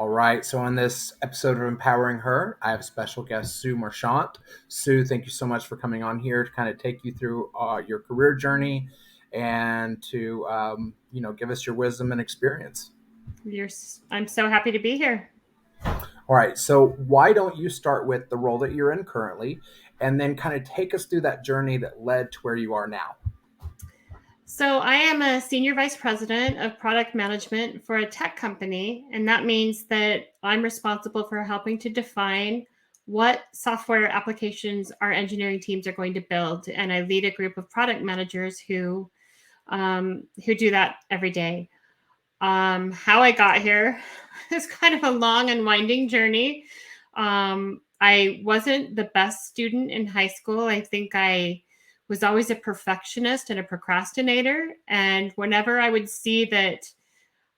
All right. So, on this episode of Empowering Her, I have a special guest, Sue Marchant. Sue, thank you so much for coming on here to kind of take you through your career journey and to, give us your wisdom and experience. I'm so happy to be here. All right. So, why don't you start with the role that you're in currently and then kind of take us through that journey that led to where you are now? So, I am a senior vice president of product management for a tech company. And that means that I'm responsible for helping to define what software applications our engineering teams are going to build. And I lead a group of product managers who do that every day. How I got here is kind of a long and winding journey. I wasn't the best student in high school. I think I was always a perfectionist and a procrastinator. And whenever I would see that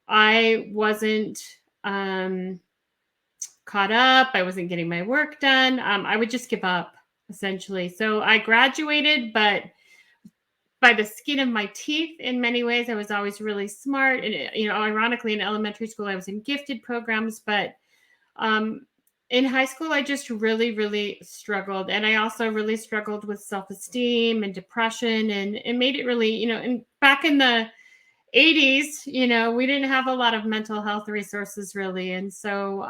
I wasn't um, caught up, I wasn't getting my work done, I would just give up essentially. So I graduated, but by the skin of my teeth in many ways. I was always really smart. And, ironically, in elementary school, I was in gifted programs. But um, in high school, I just really, really struggled. And I also really struggled with self esteem and depression. And it made it really, and back in the 80s, we didn't have a lot of mental health resources really. And so,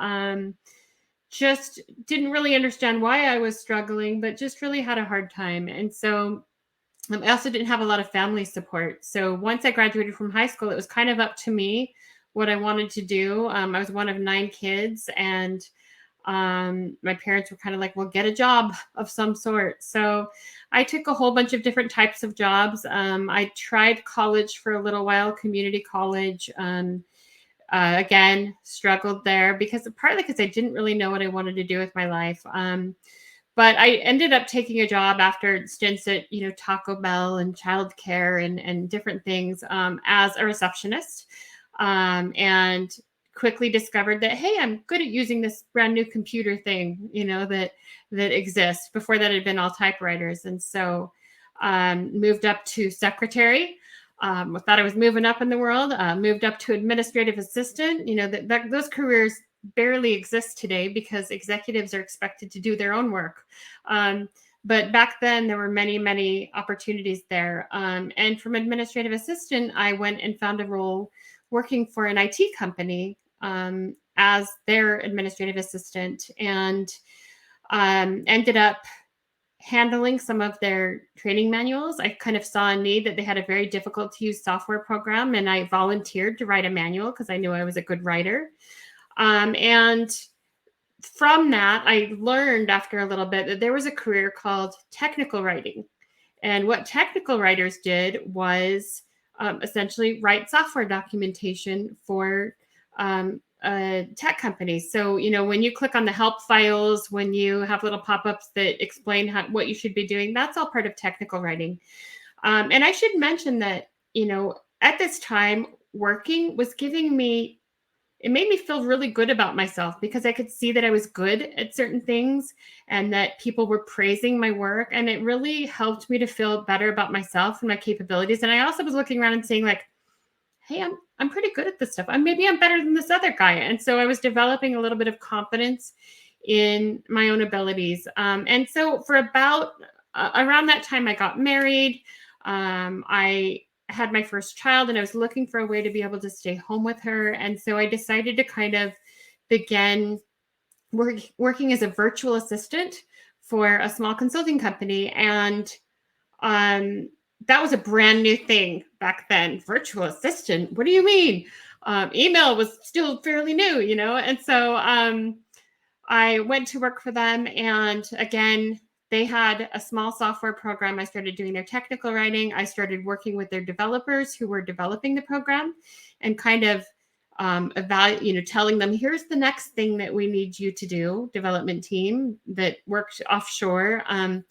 just didn't really understand why I was struggling, but just really had a hard time. And so, I also didn't have a lot of family support. So once I graduated from high school, it was kind of up to me what I wanted to do. I was one of 9 kids, and my parents were kind of like, well, get a job of some sort. So I took a whole bunch of different types of jobs. I tried college for a little while, community college. Again, struggled there partly because I didn't really know what I wanted to do with my life. But I ended up taking a job after stints at, Taco Bell and childcare and different things as a receptionist, and quickly discovered that, hey, I'm good at using this brand new computer thing, that exists. Before that, it had been all typewriters, and so moved up to secretary. Thought I was moving up in the world. Moved up to administrative assistant. Those careers barely exist today because executives are expected to do their own work. But back then, there were many, many opportunities there. And from administrative assistant, I went and found a role working for an IT company as their administrative assistant, and ended up handling some of their training manuals. I kind of saw a need that they had a very difficult to use software program, and I volunteered to write a manual because I knew I was a good writer. And from that, I learned after a little bit that there was a career called technical writing. And what technical writers did was essentially write software documentation for tech companies. So, when you click on the help files, when you have little pop-ups that explain what you should be doing, that's all part of technical writing. And I should mention that, at this time, working was giving me it made me feel really good about myself because I could see that I was good at certain things and that people were praising my work. And it really helped me to feel better about myself and my capabilities. And I also was looking around and saying, like, hey, I'm pretty good at this stuff. Maybe I'm better than this other guy. And so I was developing a little bit of confidence in my own abilities. And so for about around that time, I got married. I had my first child, and I was looking for a way to be able to stay home with her. And so I decided to kind of begin working as a virtual assistant for a small consulting company. And that was a brand new thing back then. Virtual assistant, what do you mean? Email was still fairly new, And so I went to work for them, and again, they had a small software program. I started doing their technical writing. I started working with their developers who were developing the program, and kind of telling them, here's the next thing that we need you to do. Development team that worked offshore, and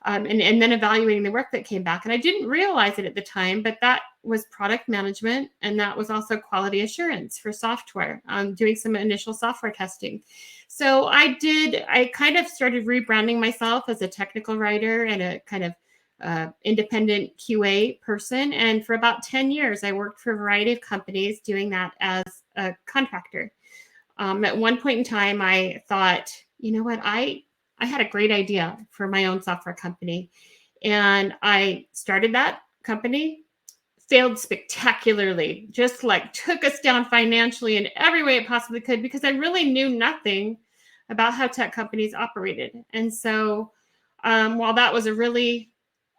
then evaluating the work that came back. And I didn't realize it at the time, but that was product management, and that was also quality assurance for software, doing some initial software testing. So I kind of started rebranding myself as a technical writer and a kind of independent QA person. And for about 10 years, I worked for a variety of companies doing that as a contractor. At one point in time, I thought, you know what, I had a great idea for my own software company, and I started that company. Failed spectacularly, just like took us down financially in every way it possibly could, because I really knew nothing about how tech companies operated. And so, while that was a really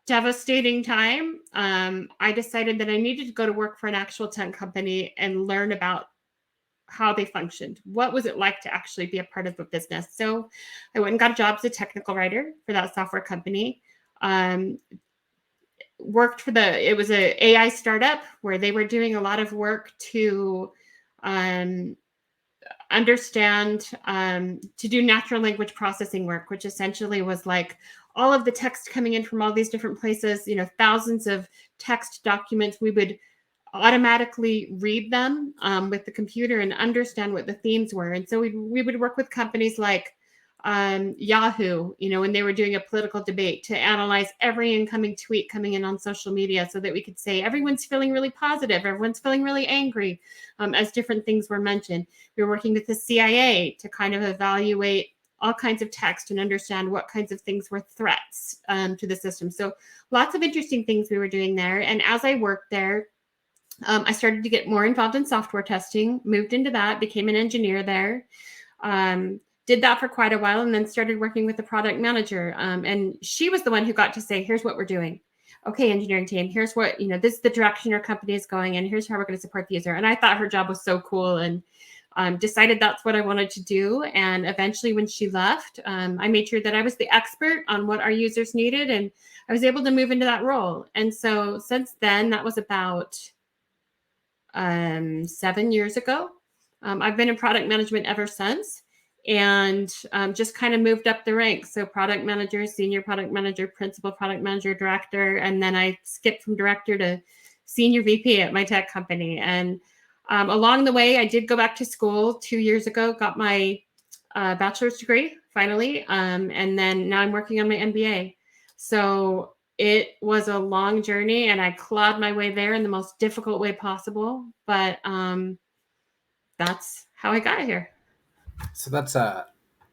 devastating time, I decided that I needed to go to work for an actual tech company and learn about how they functioned. What was it like to actually be a part of a business? So I went and got a job as a technical writer for that software company. Um, Worked for it was a AI startup where they were doing a lot of work to um, understand, to do natural language processing work, which essentially was like all of the text coming in from all these different places, thousands of text documents. We would automatically read them with the computer and understand what the themes were. And so we would work with companies like Yahoo, when they were doing a political debate, to analyze every incoming tweet coming in on social media so that we could say everyone's feeling really positive, everyone's feeling really angry, as different things were mentioned. We were working with the CIA to kind of evaluate all kinds of text and understand what kinds of things were threats to the system. So lots of interesting things we were doing there. And as I worked there, I started to get more involved in software testing, moved into that, became an engineer there. Did that for quite a while, and then started working with the product manager. And she was the one who got to say, here's what we're doing. Okay, engineering team, here's what, this is the direction your company is going, and here's how we're going to support the user. And I thought her job was so cool, and decided that's what I wanted to do. And eventually when she left, I made sure that I was the expert on what our users needed, and I was able to move into that role. And so since then, that was about 7 years ago. I've been in product management ever since, and just kind of moved up the ranks. So product manager, senior product manager, principal product manager, director, and then I skipped from director to senior VP at my tech company. And along the way, I did go back to school 2 years ago, got my bachelor's degree finally, and then now I'm working on my MBA. So it was a long journey, and I clawed my way there in the most difficult way possible. But that's how I got here. So that's a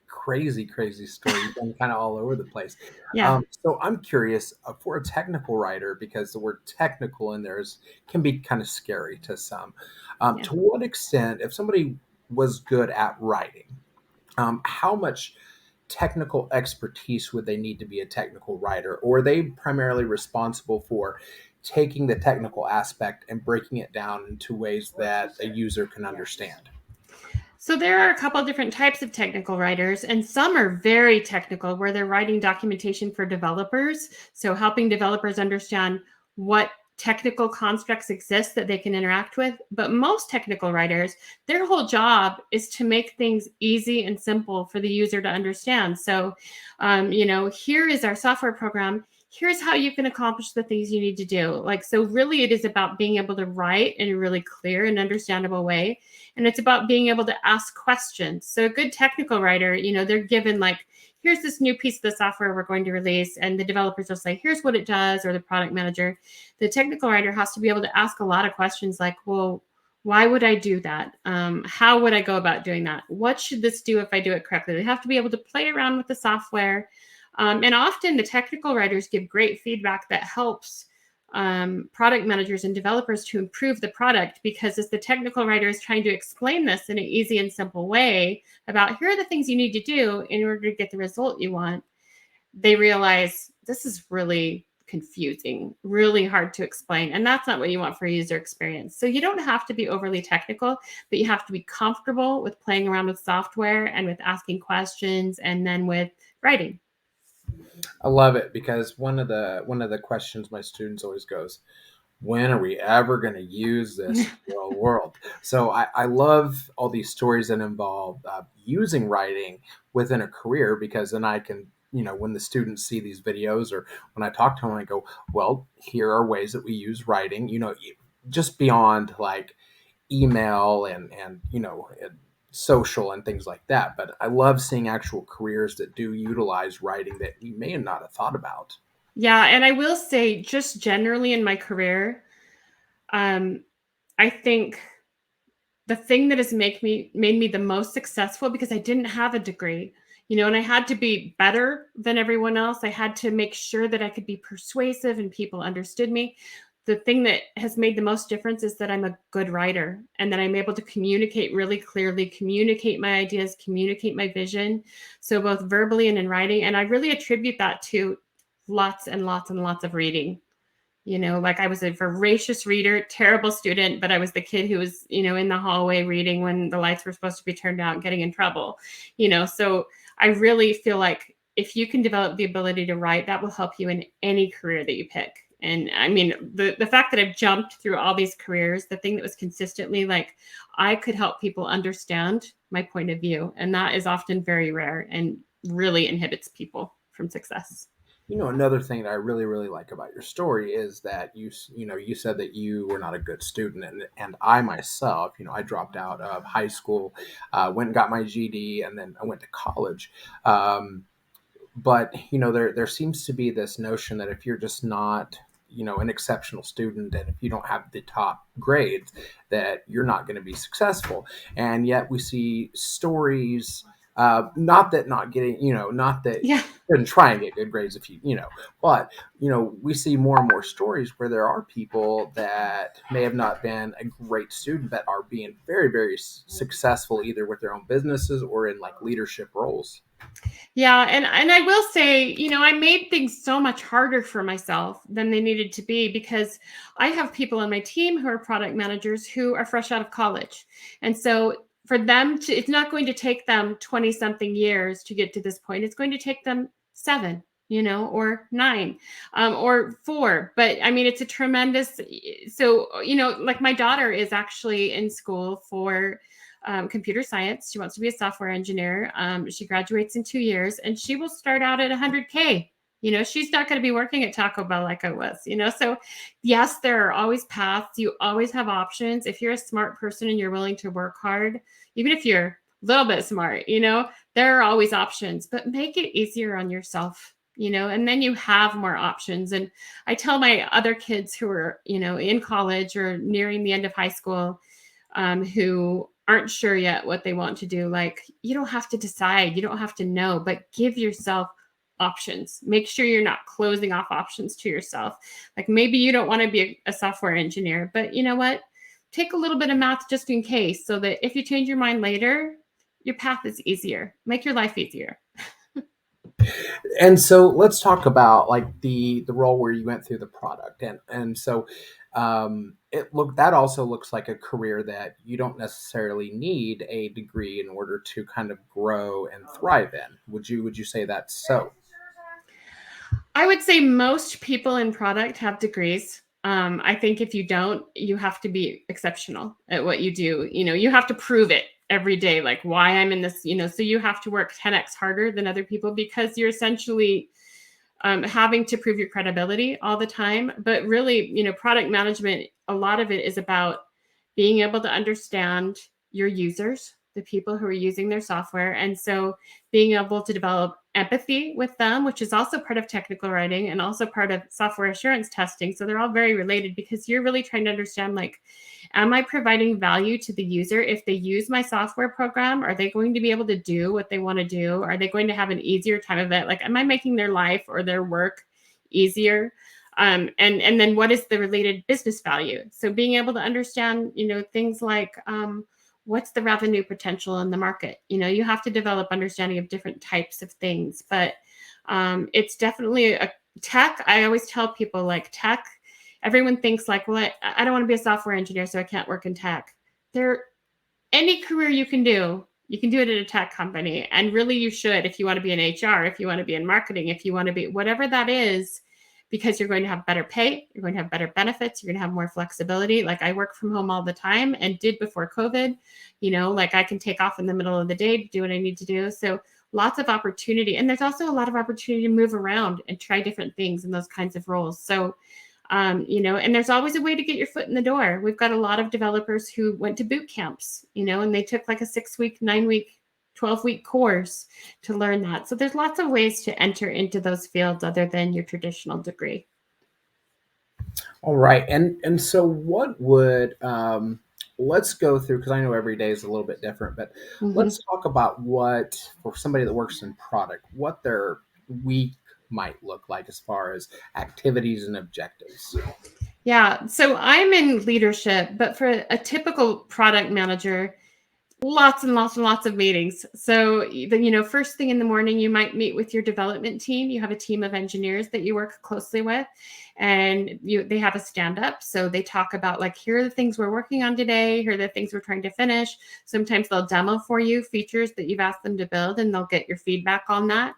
crazy, crazy story. You've been kind of all over the place. Yeah. So I'm curious, for a technical writer, because the word technical in there can be kind of scary to some. Yeah. To what extent, if somebody was good at writing, how much technical expertise would they need to be a technical writer? Or are they primarily responsible for taking the technical aspect and breaking it down into ways that a user can understand? So there are a couple of different types of technical writers, and some are very technical where they're writing documentation for developers. So helping developers understand what technical constructs exist that they can interact with. But most technical writers, their whole job is to make things easy and simple for the user to understand. So, here is our software program. Here's how you can accomplish the things you need to do. Like, so really it is about being able to write in a really clear and understandable way, and it's about being able to ask questions. So a good technical writer, they're given like, here's this new piece of the software we're going to release, and the developers will say, here's what it does, or the product manager. The technical writer has to be able to ask a lot of questions like, well, why would I do that? How would I go about doing that? What should this do if I do it correctly? They have to be able to play around with the software. And often the technical writers give great feedback that helps product managers and developers to improve the product, because as the technical writer is trying to explain this in an easy and simple way about here are the things you need to do in order to get the result you want, they realize this is really confusing, really hard to explain. And that's not what you want for a user experience. So you don't have to be overly technical, but you have to be comfortable with playing around with software and with asking questions and then with writing. I love it because one of the questions my students always goes, when are we ever going to use this in the real world? So I love all these stories that involve using writing within a career, because then I can, when the students see these videos or when I talk to them, I go, well, here are ways that we use writing, just beyond like email and social and things like that. But I love seeing actual careers that do utilize writing that we may not have thought about. Yeah, and I will say, just generally in my career, um, I think the thing that has made me the most successful, because I didn't have a degree, and I had to be better than everyone else. I had to make sure that I could be persuasive and people understood me. The thing that has made the most difference is that I'm a good writer, and that I'm able to communicate really clearly, communicate my ideas, communicate my vision. So both verbally and in writing. And I really attribute that to lots and lots and lots of reading. Like, I was a voracious reader, terrible student, but I was the kid who was, in the hallway reading when the lights were supposed to be turned out, getting in trouble. So I really feel like if you can develop the ability to write, that will help you in any career that you pick. And I mean, the fact that I've jumped through all these careers, the thing that was consistently, like, I could help people understand my point of view. And that is often very rare and really inhibits people from success. Another thing that I really, really like about your story is that you said that you were not a good student, and I myself, I dropped out of high school, went and got my GD, and then I went to college. But there seems to be this notion that if you're just not an exceptional student, and if you don't have the top grades, that you're not going to be successful. And yet we see stories, not that not getting, not that Yeah. you shouldn't try and get good grades if but we see more and more stories where there are people that may have not been a great student that are being very, very successful, either with their own businesses or in like leadership roles. Yeah, and I will say, I made things so much harder for myself than they needed to be, because I have people on my team who are product managers who are fresh out of college. And so for them to it's not going to take them 20 something years to get to this point. It's going to take them 7, or 9, or 4. But I mean, it's a tremendous, so, like, my daughter is actually in school for computer science. She wants to be a software engineer. She graduates in 2 years, and she will start out at 100K. She's not going to be working at Taco Bell like I was. So yes, there are always paths. You always have options. If you're a smart person and you're willing to work hard, even if you're a little bit smart, there are always options. But make it easier on yourself. And then you have more options. And I tell my other kids who are, in college or nearing the end of high school, who aren't sure yet what they want to do, like, you don't have to decide, you don't have to know, but give yourself options. Make sure you're not closing off options to yourself. Like, maybe you don't want to be a software engineer, but you know what? Take a little bit of math just in case, so that if you change your mind later, your path is easier. Make your life easier. And so let's talk about like the role where you went through the product, and so that also looks like a career that you don't necessarily need a degree in order to kind of grow and thrive in. Would you say that's so? I would say most people in product have degrees. I think if you don't, you have to be exceptional at what you do. You have to prove it every day, like, why I'm in this, so you have to work 10x harder than other people, because you're essentially having to prove your credibility all the time. But really, product management, a lot of it is about being able to understand your users, the people who are using their software. And so being able to develop empathy with them, which is also part of technical writing and also part of software assurance testing. So they're all very related, because you're really trying to understand, like, am I providing value to the user? If they use my software program, are they going to be able to do what they want to do? Are they going to have an easier time of it? Like, am I making their life or their work easier? And then what is the related business value? So being able to understand, things like, what's the revenue potential in the market? You have to develop understanding of different types of things. But it's definitely a tech. I always tell people, like, tech, everyone thinks like, well, I don't want to be a software engineer, so I can't work in tech. Any career you can do it at a tech company. And really, you should, if you want to be in HR, if you want to be in marketing, if you want to be whatever that is, because you're going to have better pay, you're going to have better benefits, you're going to have more flexibility. Like, I work from home all the time, and did before COVID. Like, I can take off in the middle of the day to do what I need to do. So lots of opportunity. And there's also a lot of opportunity to move around and try different things in those kinds of roles. So and there's always a way to get your foot in the door. We've got a lot of developers who went to boot camps, and they took like a 6-week, 9-week, 12-week course to learn that. So there's lots of ways to enter into those fields other than your traditional degree. All right, and so what would let's go through, because I know every day is a little bit different, but Mhm. let's talk about what, for somebody that works in product, what their week might look like as far as activities and objectives. Yeah. So I'm in leadership, but for a typical product manager, lots and lots and lots of meetings. So, first thing in the morning, you might meet with your development team. You have a team of engineers that you work closely with, and they have a stand up. So they talk about like, here are the things we're working on today. Here are the things we're trying to finish. Sometimes they'll demo for you features that you've asked them to build, and they'll get your feedback on that.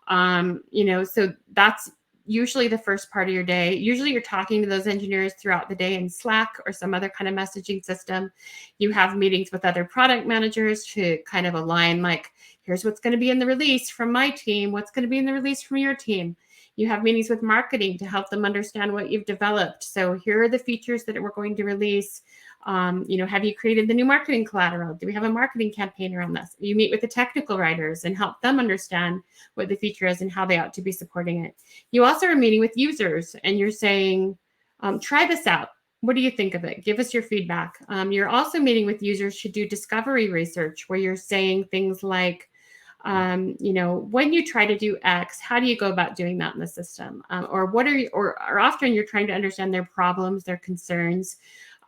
So that's usually the first part of your day. Usually you're talking to those engineers throughout the day in Slack or some other kind of messaging system. You have meetings with other product managers to kind of align, like, here's what's going to be in the release from my team, what's going to be in the release from your team. You have meetings with marketing to help them understand what you've developed. So here are the features that we're going to release. Have you created the new marketing collateral? Do we have a marketing campaign around this? You meet with the technical writers and help them understand what the feature is and how they ought to be supporting it. You also are meeting with users and you're saying, try this out. What do you think of it? Give us your feedback. You're also meeting with users to do discovery research where you're saying things like, when you try to do X, how do you go about doing that in the system? Or what are you, or often you're trying to understand their problems, their concerns.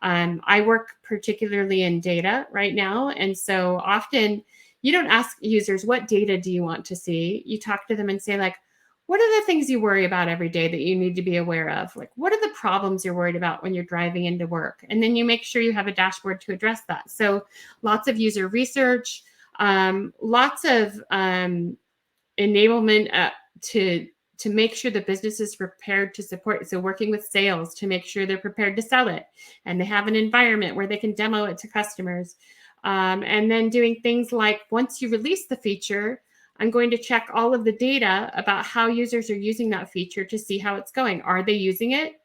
I work particularly in data right now. And so often you don't ask users, what data do you want to see? You talk to them and say, like, what are the things you worry about every day that you need to be aware of? Like, what are the problems you're worried about when you're driving into work? And then you make sure you have a dashboard to address that. So lots of user research, lots of enablement to make sure the business is prepared to support. So working with sales to make sure they're prepared to sell it and they have an environment where they can demo it to customers. And then doing things like, once you release the feature, I'm going to check all of the data about how users are using that feature to see how it's going. Are they using it?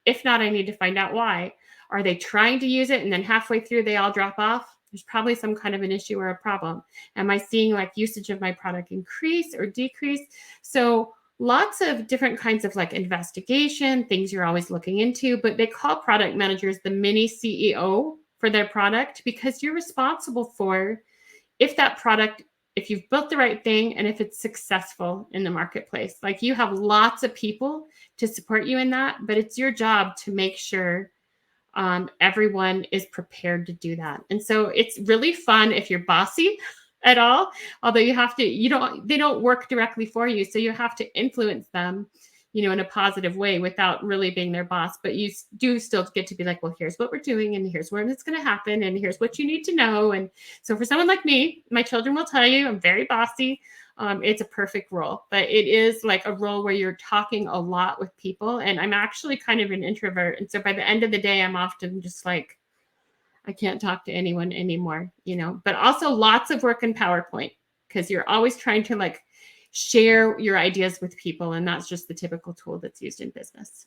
If not, I need to find out why. Are they trying to use it and then halfway through they all drop off? There's probably some kind of an issue or a problem. Am I seeing like usage of my product increase or decrease? So lots of different kinds of like investigation, things you're always looking into, but they call product managers the mini CEO for their product because you're responsible for if that product, if you've built the right thing and if it's successful in the marketplace. Like, you have lots of people to support you in that, but it's your job to make sure everyone is prepared to do that. And so it's really fun if you're bossy at all, although they don't work directly for you. So you have to influence them, in a positive way without really being their boss. But you do still get to be like, well, here's what we're doing and here's when it's going to happen and here's what you need to know. And so for someone like me, my children will tell you I'm very bossy. It's a perfect role, but it is like a role where you're talking a lot with people. And I'm actually kind of an introvert. And so by the end of the day, I'm often just like, I can't talk to anyone anymore, but also lots of work in PowerPoint because you're always trying to like share your ideas with people. And that's just the typical tool that's used in business.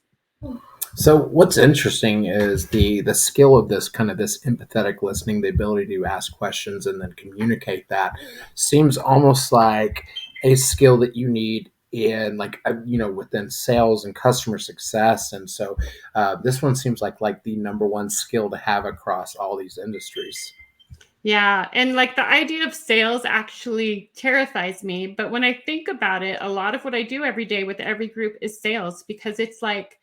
So what's interesting is the skill of this empathetic listening, the ability to ask questions and then communicate that seems almost like a skill that you need in within sales and customer success. And so this one seems like the number one skill to have across all these industries. Yeah. And like the idea of sales actually terrifies me. But when I think about it, a lot of what I do every day with every group is sales because it's like,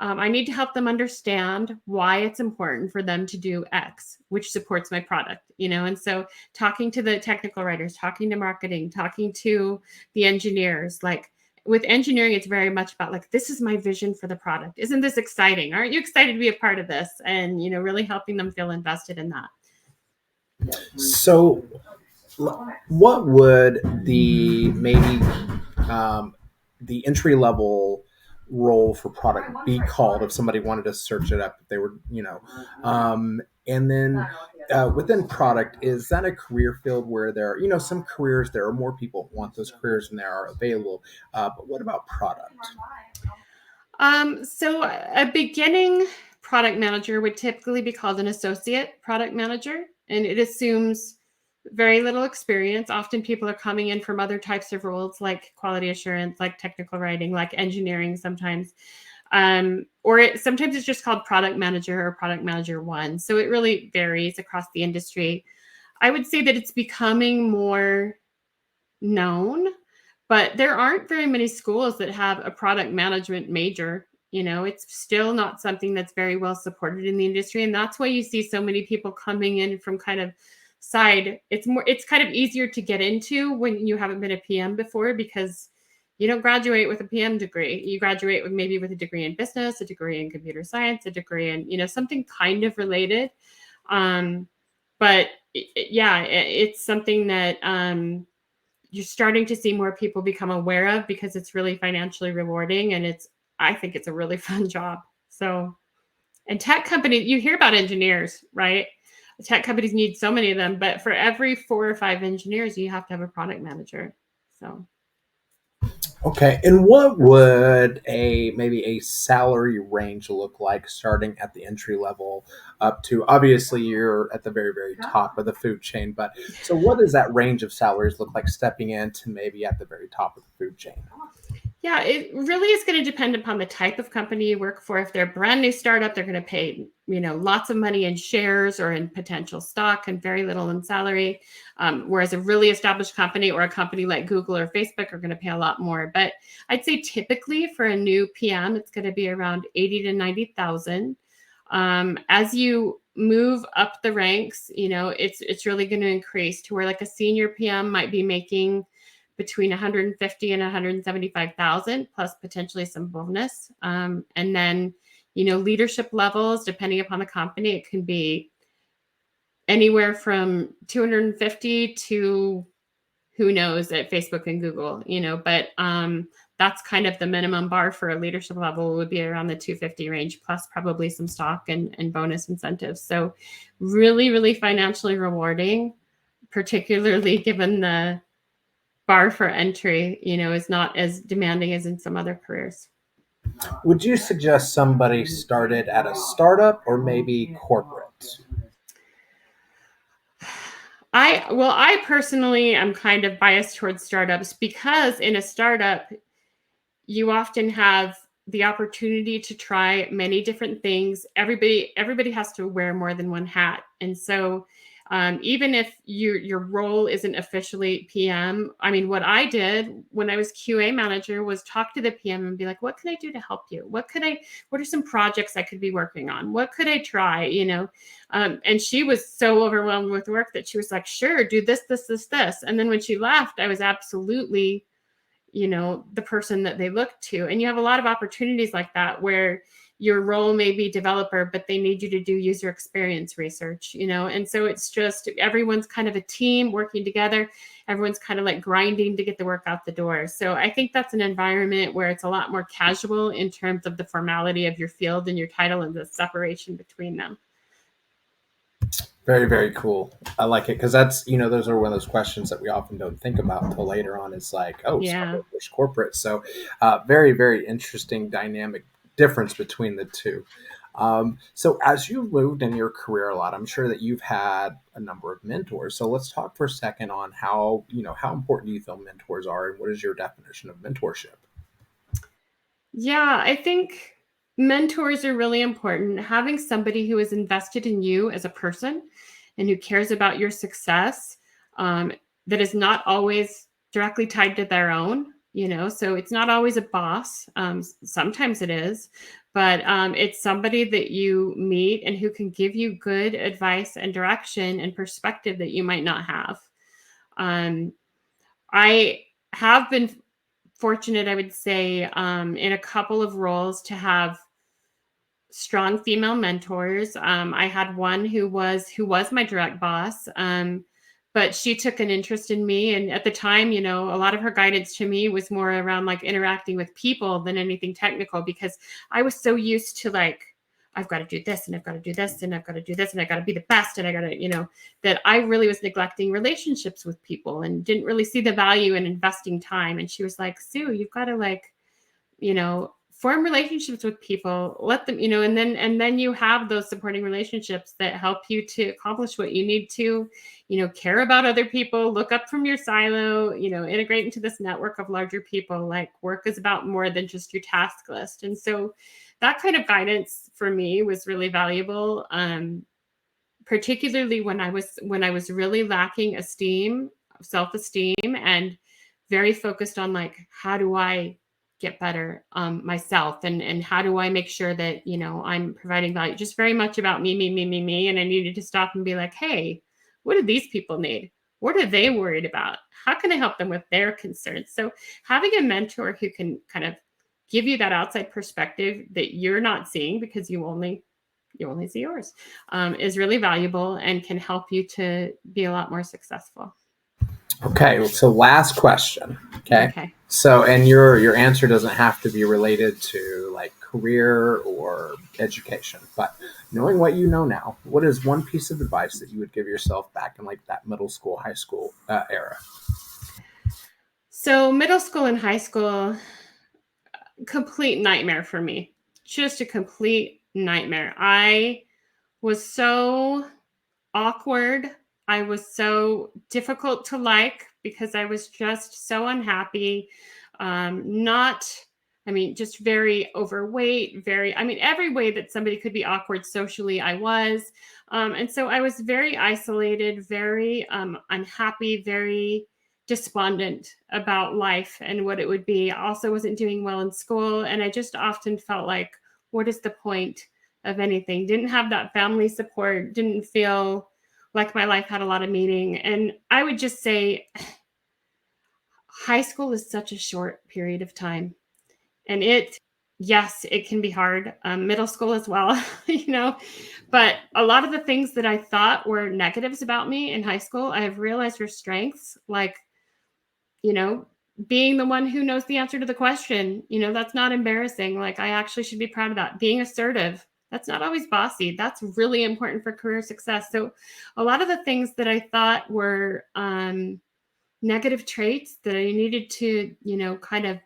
I need to help them understand why it's important for them to do X, which supports my product, And so talking to the technical writers, talking to marketing, talking to the engineers, like with engineering, it's very much about like, this is my vision for the product. Isn't this exciting? Aren't you excited to be a part of this? And, really helping them feel invested in that. So what would um, the entry level role for product be called if somebody wanted to search it up, if they were, and then within product, is that a career field where there are, some careers, there are more people who want those careers and there are available, but what about product? So a beginning product manager would typically be called an associate product manager, and it assumes very little experience. Often people are coming in from other types of roles like quality assurance, like technical writing, like engineering sometimes. Or sometimes it's just called product manager or product manager one. So it really varies across the industry. I would say that it's becoming more known, but there aren't very many schools that have a product management major. It's still not something that's very well supported in the industry. And that's why you see so many people coming in from kind of side. It's kind of easier to get into when you haven't been a PM before, because you don't graduate with a PM degree. You graduate with a degree in business, a degree in computer science, a degree in, something kind of related. But yeah, it's something that you're starting to see more people become aware of, because it's really financially rewarding, and I think it's a really fun job. So, and tech companies, you hear about engineers, right? Tech companies need so many of them, but for every 4 or 5 engineers, you have to have a product manager. So, Okay, and what would a maybe a salary range look like starting at the entry level up to, obviously you're at the very very top of the food chain, but so what does that range of salaries look like stepping into maybe at the very top of the food chain? yeah, it really is going to depend upon the type of company you work for. If they're a brand new startup, they're going to pay, lots of money in shares or in potential stock and very little in salary. Whereas a really established company or a company like Google or Facebook are going to pay a lot more. But I'd say typically for a new PM, it's going to be around 80 to 90,000. As you move up the ranks, it's really going to increase to where like a senior PM might be making between 150 and 175,000 plus potentially some bonus. And then, leadership levels, depending upon the company, it can be anywhere from 250 to who knows at Facebook and Google, but that's kind of the minimum bar for a leadership level would be around the 250 range, plus probably some stock and bonus incentives. So really, really financially rewarding, particularly given the bar for entry, is not as demanding as in some other careers. Would you suggest somebody started at a startup or maybe corporate? I personally am kind of biased towards startups, because in a startup, you often have the opportunity to try many different things. Everybody has to wear more than one hat. And so even if your role isn't officially PM, I mean, what I did when I was QA manager was talk to the PM and be like, what can I do to help you? What are some projects I could be working on? What could I try? And she was so overwhelmed with work that she was like, sure, do this, this, this, this. And then when she left, I was absolutely, the person that they look to. And you have a lot of opportunities like that where your role may be developer, but they need you to do user experience research, and so it's just everyone's kind of a team working together. Everyone's kind of like grinding to get the work out the door. So I think that's an environment where it's a lot more casual in terms of the formality of your field and your title and the separation between them. Very, very cool. I like it because that's, those are one of those questions that we often don't think about until later on. It's like, oh, Yeah. startup versus corporate. So, very, very interesting dynamic difference between the two. So, as you've moved in your career a lot, I'm sure that you've had a number of mentors. So, let's talk for a second on how important do you feel mentors are, and what is your definition of mentorship? Yeah, I think mentors are really important. Having somebody who is invested in you as a person and who cares about your success, um, that is not always directly tied to their own, so it's not always a boss. Sometimes it is, but it's somebody that you meet and who can give you good advice and direction and perspective that you might not have. Um, I have been fortunate, I would say, in a couple of roles to have strong female mentors. I had one who was my direct boss, but she took an interest in me, and at the time, a lot of her guidance to me was more around like interacting with people than anything technical, because I was so used to like, I've got to do this and I've got to do this and I've got to do this and I got to be the best and I got to, that I really was neglecting relationships with people and didn't really see the value in investing time. And she was like, Sue, you've got to like, you know, form relationships with people, let them, and then you have those supporting relationships that help you to accomplish what you need to, care about other people, look up from your silo, integrate into this network of larger people. Like, work is about more than just your task list. And so that kind of guidance for me was really valuable. Particularly when I was really lacking self-esteem, and very focused on, like, how do I get better myself, and how do I make sure that I'm providing value, just very much about me, me, me, me, me. And I needed to stop and be like, hey, what do these people need? What are they worried about? How can I help them with their concerns? So having a mentor who can kind of give you that outside perspective that you're not seeing, because you only see yours, is really valuable and can help you to be a lot more successful. Okay, so last question. Okay. Okay. So, and your answer doesn't have to be related to like career or education, but knowing what you know now, what is one piece of advice that you would give yourself back in like that middle school, high school era? So, middle school and high school, complete nightmare for me. Just a complete nightmare. I was so awkward. I was so difficult to like because I was just so unhappy. Not, I mean, just very overweight, every way that somebody could be awkward socially, I was. And so I was very isolated, very unhappy, very despondent about life and what it would be. I also wasn't doing well in school. And I just often felt like, what is the point of anything? Didn't have that family support, didn't feel like my life had a lot of meaning. And I would just say high school is such a short period of time. And yes, it can be hard. Middle school as well, but a lot of the things that I thought were negatives about me in high school, I have realized were strengths. Like, you know, being the one who knows the answer to the question, that's not embarrassing. Like, I actually should be proud of that. Being assertive, that's not always bossy. That's really important for career success. So, a lot of the things that I thought were negative traits that I needed to, kind of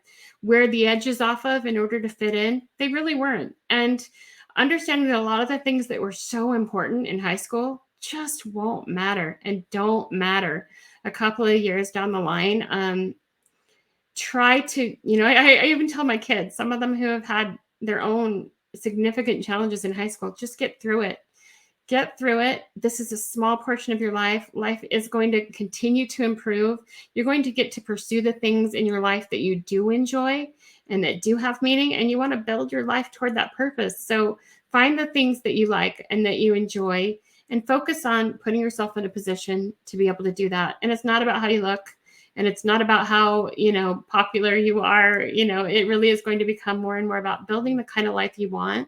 wear the edges off of in order to fit in, they really weren't. And understanding that a lot of the things that were so important in high school just won't matter and don't matter a couple of years down the line. Try to, I even tell my kids, some of them who have had their own significant challenges in high school, just get through it. Get through it. This is a small portion of your life. Life is going to continue to improve. You're going to get to pursue the things in your life that you do enjoy and that do have meaning, and you want to build your life toward that purpose. So find the things that you like and that you enjoy and focus on putting yourself in a position to be able to do that. And it's not about how you look, and it's not about how, popular you are. It really is going to become more and more about building the kind of life you want.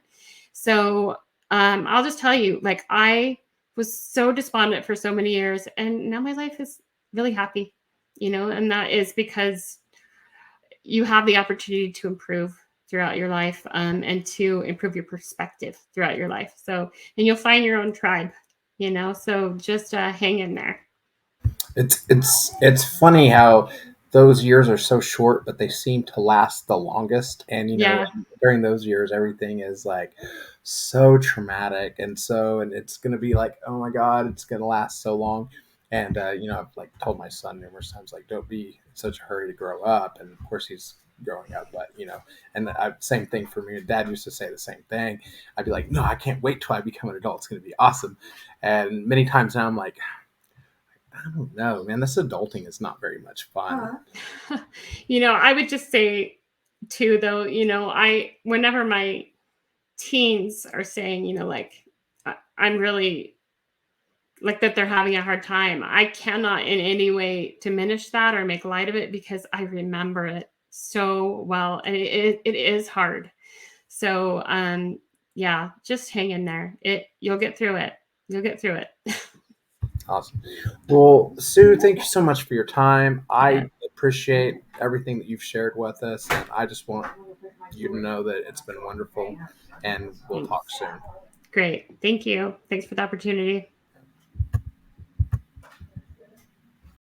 So I'll just tell you, like, I was so despondent for so many years, and now my life is really happy, and that is because you have the opportunity to improve throughout your life, and to improve your perspective throughout your life. So, and you'll find your own tribe, so just hang in there. It's funny how those years are so short, but they seem to last the longest. And Yeah. during those years, everything is like so traumatic, and it's gonna be like, oh my god, it's gonna last so long. And I've like told my son numerous times, like, don't be in such a hurry to grow up. And of course, he's growing up, but and same thing for me. Dad used to say the same thing. I'd be like, no, I can't wait till I become an adult. It's gonna be awesome. And many times now, I'm like, I don't know, man. This adulting is not very much fun. I would just say too, though, whenever my teens are saying, like, I'm really like that they're having a hard time, I cannot in any way diminish that or make light of it, because I remember it so well, and it is hard. So, yeah, just hang in there. You'll get through it. You'll get through it. Awesome. Well, Sue, thank you so much for your time. You I bet. appreciate everything that you've shared with us, and I just want you to know that it's been wonderful, and we'll talk Thanks. soon. Great. Thank you. Thanks for the opportunity.